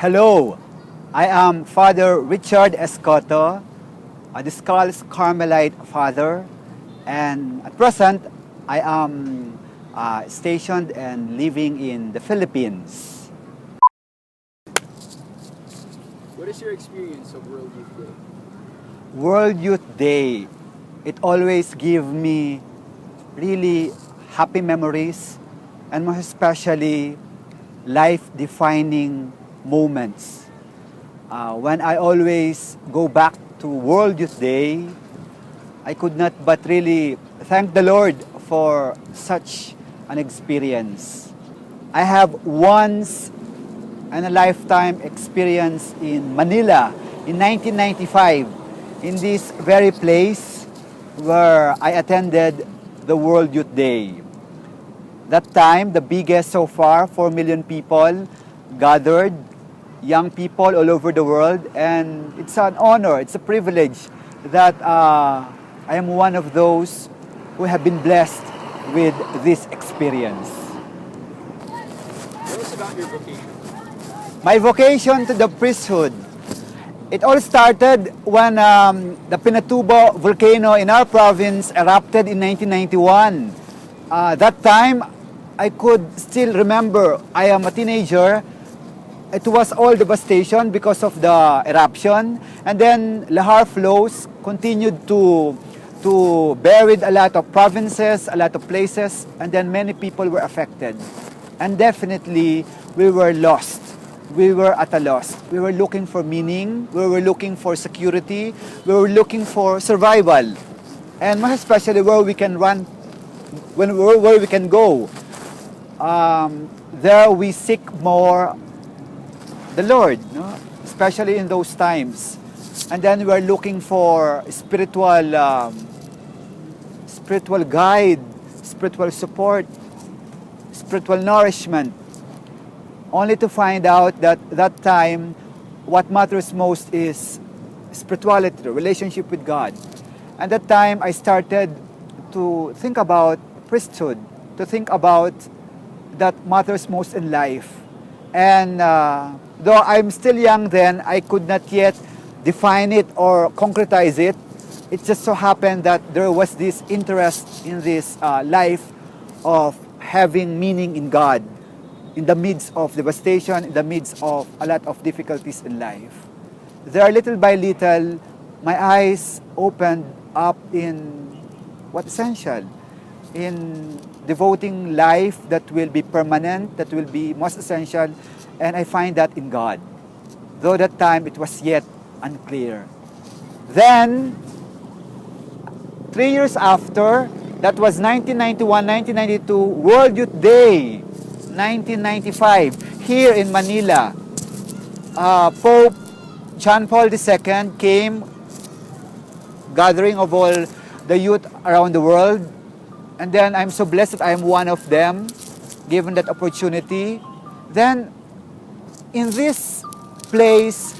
Hello, I am Father Richard Escoto, a Discalced Carmelite father, and at present I am stationed and living in the Philippines. What is your experience of World Youth Day? World Youth Day, it always gives me really happy memories and most especially life-defining moments. When I always go back to World Youth Day, I could not but really thank the Lord for such an experience. I have once in a lifetime experience in Manila in 1995, in this very place where I attended the World Youth Day. That time, the biggest so far, 4 million people gathered, young people all over the world, and it's an honor, it's a privilege that I am one of those who have been blessed with this experience. Tell us about your vocation. My vocation to the priesthood, it all started when the Pinatubo volcano in our province erupted in 1991. That time, I could still remember, I am a teenager, it was all devastation because of the eruption. And then lahar flows continued to buried a lot of provinces, a lot of places, and then many people were affected. And definitely, we were lost. We were at a loss. We were looking for meaning. We were looking for security. We were looking for survival. And most especially where we can run, where we can go. There we seek more the Lord, no? Especially in those times. And then we are looking for spiritual guide, spiritual support, spiritual nourishment. Only to find out that that time, what matters most is spirituality, relationship with God. And that time, I started to think about priesthood, to think about that matters most in life. And though I'm still young then, I could not yet define it or concretize it. It just so happened that there was this interest in this life of having meaning in God, in the midst of devastation, in the midst of a lot of difficulties in life. There, little by little, my eyes opened up in what's essential, in devoting life that will be permanent, that will be most essential, and I find that in God. Though that time it was yet unclear. Then, 3 years after, that was 1991, 1992, World Youth Day, 1995, here in Manila. Pope John Paul II came, gathering of all the youth around the world. And then I'm so blessed that I'm one of them, given that opportunity. Then, in this place,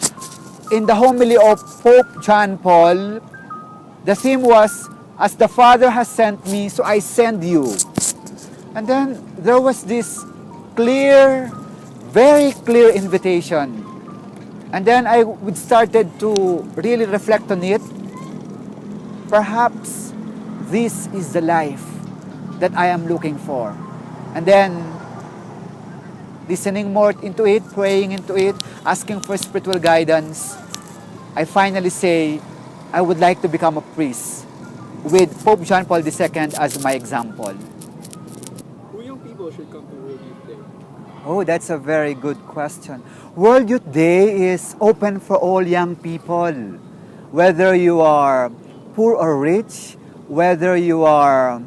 in the homily of Pope John Paul, the theme was, "As the Father has sent me, so I send you." And then there was this clear, very clear invitation. And then I would started to really reflect on it. Perhaps this is the life that I am looking for. And then, listening more into it, praying into it, asking for spiritual guidance, I finally say, I would like to become a priest with Pope John Paul II as my example. Who young people should come to World Youth Day? Oh, that's a very good question. World Youth Day is open for all young people. Whether you are poor or rich, whether you are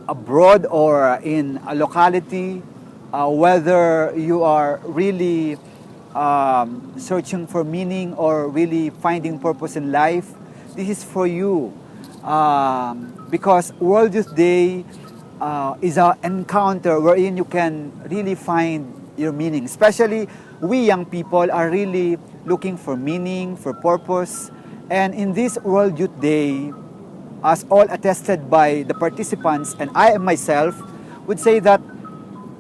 abroad or in a locality, whether you are really searching for meaning or really finding purpose in life, this is for you. Because World Youth Day is an encounter wherein you can really find your meaning. Especially we young people are really looking for meaning, for purpose. And in this World Youth Day, as all attested by the participants and I myself, would say that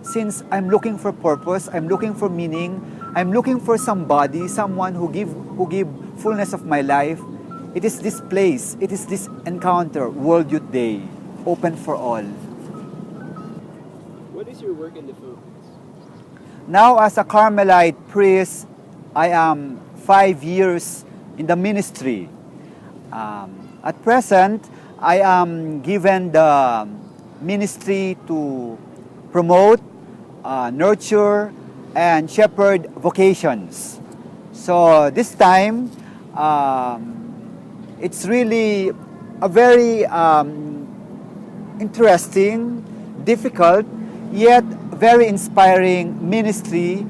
since I'm looking for purpose, I'm looking for meaning, I'm looking for somebody, someone who give fullness of my life, it is this place, it is this encounter, World Youth Day, open for all. What is your work in the Philippines? Now, as a Carmelite priest, I am 5 years in the ministry. At present, I am given the ministry to promote, nurture, and shepherd vocations. So this time, it's really a very interesting, difficult, yet very inspiring ministry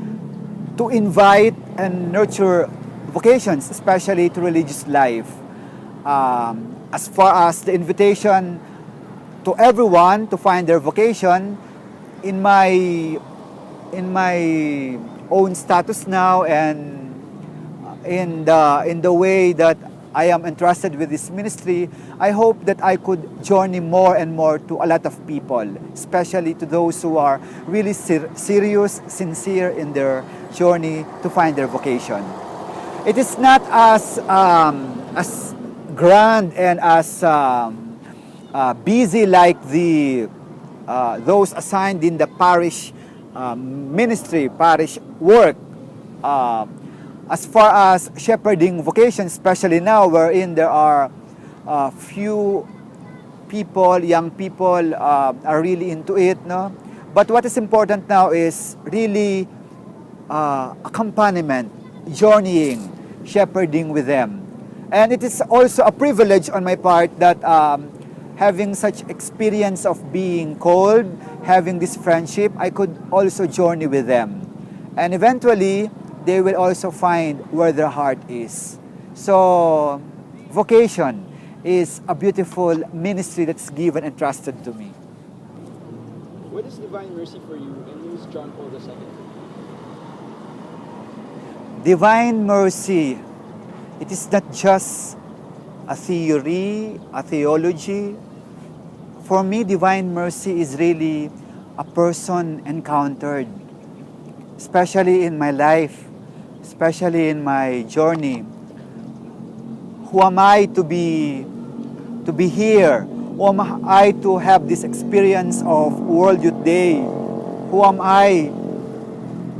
to invite and nurture vocations, especially to religious life. As far as the invitation to everyone to find their vocation, in my own status now, and in the way that I am entrusted with this ministry, I hope that I could journey more and more to a lot of people, especially to those who are really serious, sincere in their journey to find their vocation. It is not as grand and as busy like those assigned in the parish ministry, parish work. As far as shepherding vocation, especially now wherein there are few people, young people are really into it, no? But what is important now is really accompaniment, journeying, shepherding with them. And it is also a privilege on my part that having such experience of being called, having this friendship, I could also journey with them. And eventually, they will also find where their heart is. So, vocation is a beautiful ministry that's given and trusted to me. What is divine mercy for you, and who is John Paul II? Divine mercy, it is not just a theory, a theology. For me, divine mercy is really a person encountered, especially in my life, especially in my journey. Who am I to be here? Who am I to have this experience of World Youth Day? Who am I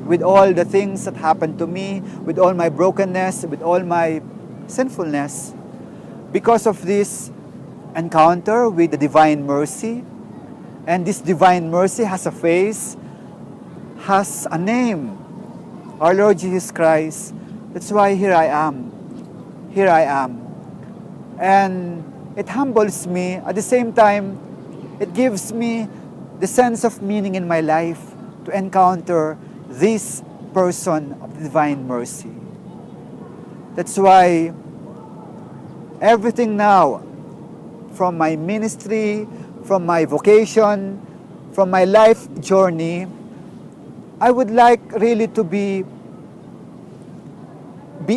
with all the things that happened to me, with all my brokenness, with all my sinfulness? Because of this encounter with the divine mercy, and this divine mercy has a face, has a name, our Lord Jesus Christ. That's why here I am. Here I am. And it humbles me. At the same time, it gives me the sense of meaning in my life to encounter this person of divine mercy. That's why everything now, from my ministry, from my vocation, from my life journey, I would like really to be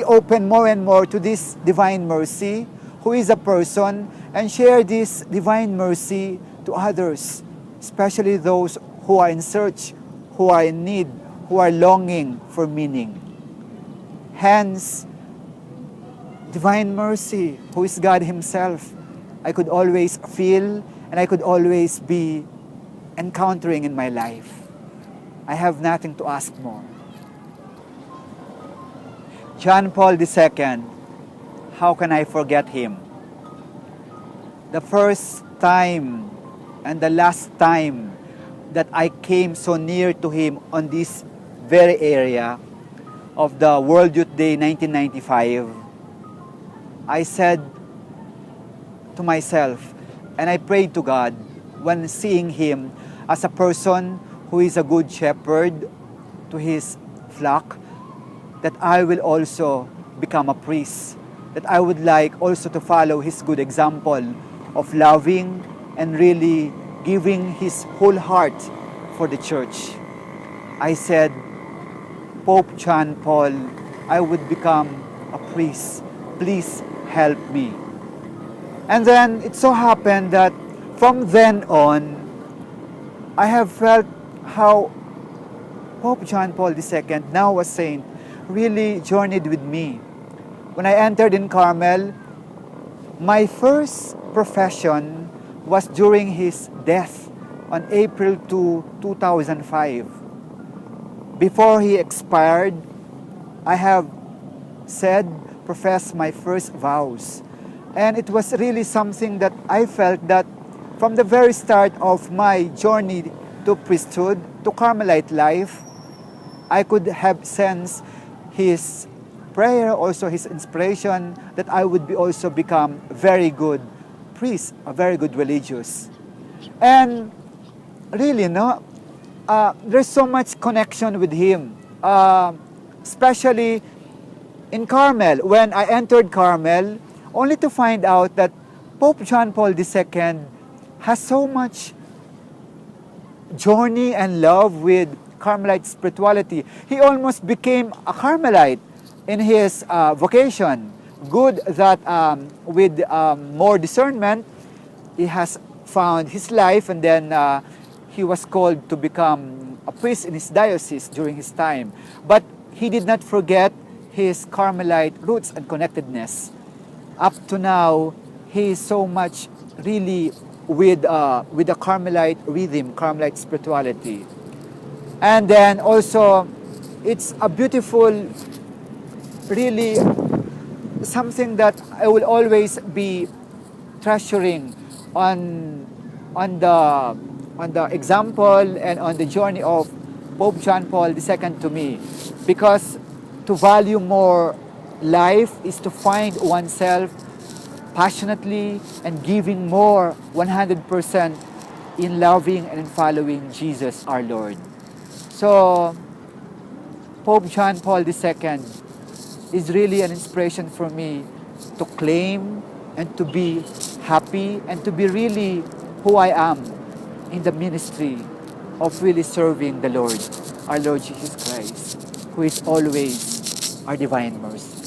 open more and more to this divine mercy, who is a person, and share this divine mercy to others, especially those who are in search, who are in need, who are longing for meaning. Hence, divine mercy, who is God Himself, I could always feel and I could always be encountering in my life. I have nothing to ask more. John Paul II, how can I forget him? The first time and the last time that I came so near to him on this very area of the World Youth Day 1995, I said to myself, and I prayed to God when seeing him as a person who is a good shepherd to his flock, that I will also become a priest, that I would like also to follow his good example of loving and really giving his whole heart for the church. I said, Pope John Paul, I would become a priest. Please help me. And then it so happened that from then on, I have felt how Pope John Paul II, now a saint, really journeyed with me. When I entered in Carmel, my first profession was during his death on April 2, 2005. Before he expired, I have professed my first vows. And it was really something that I felt that from the very start of my journey to priesthood, to Carmelite life, I could have sensed his prayer, also his inspiration, that I would also become very good priest, a very good religious. And really, there's so much connection with him, especially in Carmel. When I entered Carmel, only to find out that Pope John Paul II has so much journey and love with Carmelite spirituality. He almost became a Carmelite in his vocation. Good that with more discernment, he has found his life, and then he was called to become a priest in his diocese during his time. But he did not forget his Carmelite roots and connectedness. Up to now, he is so much really with the Carmelite rhythm, Carmelite spirituality. And then also, it's a beautiful, really something that I will always be treasuring on the example and on the journey of Pope John Paul II to me. Because to value more life is to find oneself passionately and giving more 100% in loving and in following Jesus our Lord. So, Pope John Paul II is really an inspiration for me to claim and to be happy and to be really who I am in the ministry of really serving the Lord, our Lord Jesus Christ, who is always our divine mercy.